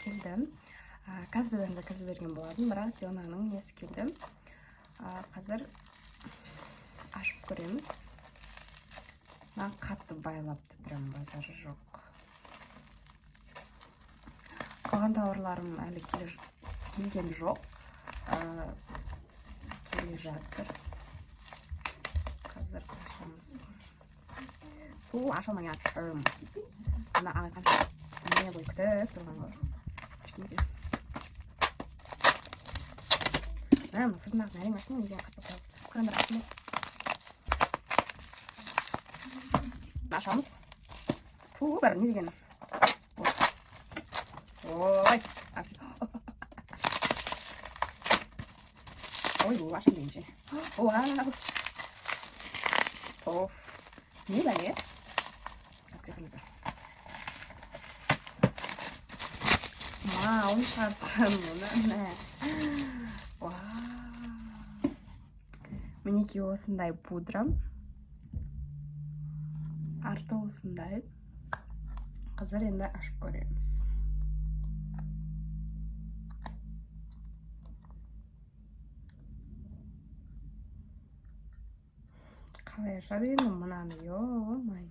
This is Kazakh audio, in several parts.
келді. Казбеден заказ берген болатын, бірақ Дионаның несі келді. Қазір ашып көреміз. Маған қатты байлапты, прям базары жоқ. Қалған тауарларым әлі келген жоқ. Келе жатыр. Қазір ашамыз. Ашамай жатырмын. Мына ағайған не ғой күтіп тұрған ғой. Мысырдың ағызын әрең ашын, неге қатты қойып. Құрандар ашын. Ашамыз. Бір не деген. Ой, ой, ашым дейінші. Вау. Не бәле? Қастықымызда. Оны шарттым. Мінеке осындай пудра. Арты осындай. Қазір енді ашып көреміз. Қалай ашады енді мұнаны, ой.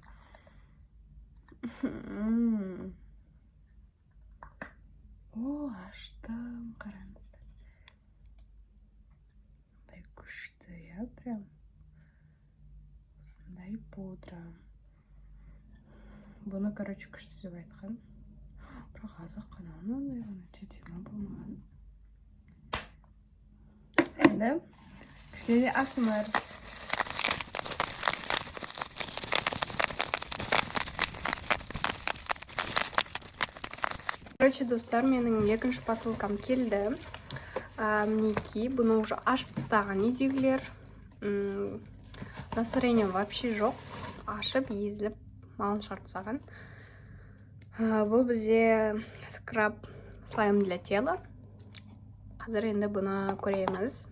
Аштым, қараңыздар. Бай күшті, прям. Осындай пудра. Бұны, күшті деп айтқан. Бірақ азық қана ондай ғана жетемі болмаған. Енді күшті асмыр. Достар, менің екінші посылкам келді. Мінеки, бұны уже ашып тастаған едегілер. Настроение вообще жоқ. Ашып, езіліп, малын шығарып тастаған. Бұл бізде скраб слайм для тела. Қазір енді бұны көреміз.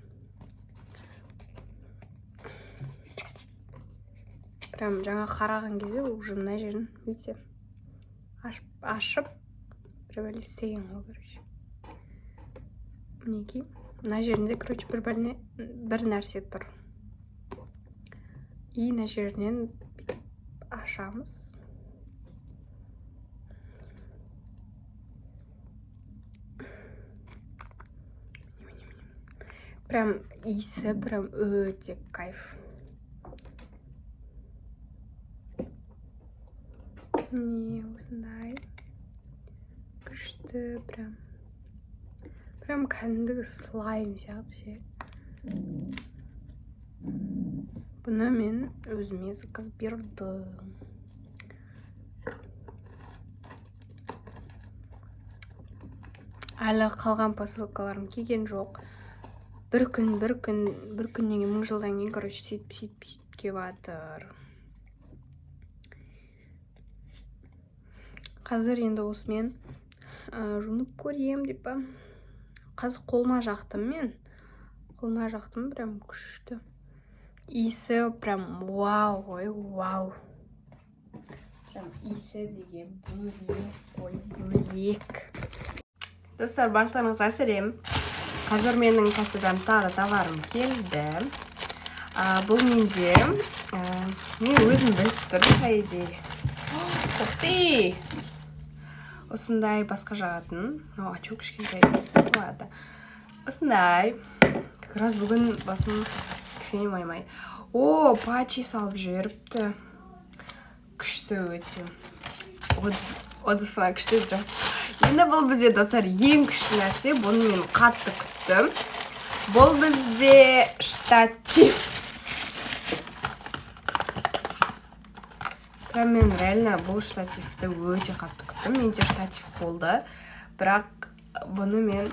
Прям жаңа қараған кезде уже мына жерін, видите, ашып прям істеген ғой, короче. Мінеки, мына жерінде, короче, бір нәрсе тұр. И мына жерінен ашамыз. Прям иісі прям өте кайф. Не, осындай. Күшті, прям кәдімгі слайм сияқты. Бұны мен өзіме заказ бердім. Әлі қалған посылкаларым келген жоқ. Бір күннен кейін, 1000 жылдан кейін, короче, сөйтіп келіп жатыр. Қазір енді осымен жуынып көрем деп па. Қазір қолма жақтым мен. Қолма жақтым, прям күшті. Иісі прям вау, ой, вау. Прям иісі деген бөлек. Достар, баршаларыңызға сәлем. Қазір менің кәсіпорын тағы товарым келді. Бұл менде мен өзім біліп тұрмын, по идее. Ұқты! Осындай басқа жағатын. Ачу кішкентай. Осындай. Как раз бүгін басым кішкене маймай. Патчи салып жіберіпті. Күшті өте. Отзывына күшті жаз. Енді бұл бізде, достар, ең күшті нәрсе. Бұны мен қатты күттім. Бұл бізде штатив. Мен реально бұл штативті өте қатты күттім. Менде штатив болды. Бірақ бұны мен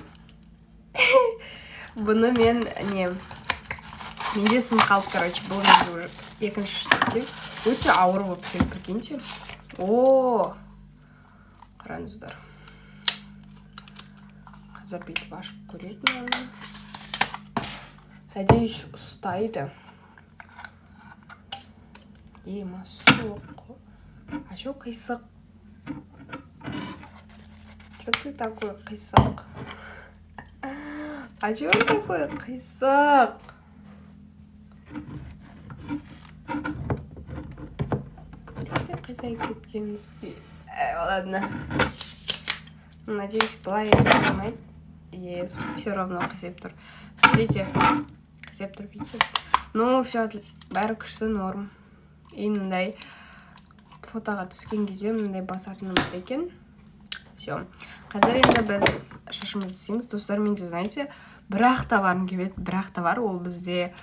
менде сын қалып, короче, бұл менде екінші штатив. Өте ауыр болып келіп кіргенде. Қараңыздар. Қазір бүйтіп ашып көретін. Надеюсь, ұстайды. Масоқ. Ашу қисық. Что ты такой қисық? А чего такой қисық? Ты қисайып кеткенсің. Ладно. Надеюсь, былай жасамайды. Все равно қисайып тұр. Смотрите. Қисайып тұр, видите? Ну, все, бәрі күшті, норм. И мындай фотоға түскен кезде мындай басатыным бар екен. Все. Қазір енді біз шашымызды істейміз. Достар, мен де, знаете, бір-ақ товарым келеді. Бір-ақ товар, ол бізде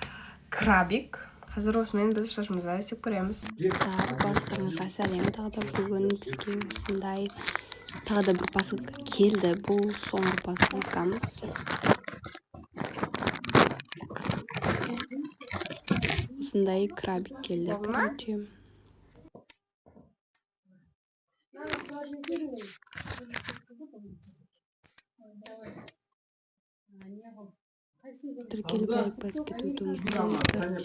крабик. Қазір осымен біз шашымызды істеп көреміз. Барлықтарыңызға сәлем. Тағы да бүгін бізге осындай тағы да бір посылка келді. Бұл соңғы посылкамыз. Осындай крабик келді. Короче. Тіркеліп айып басып кетуді ұмытпаңыздар.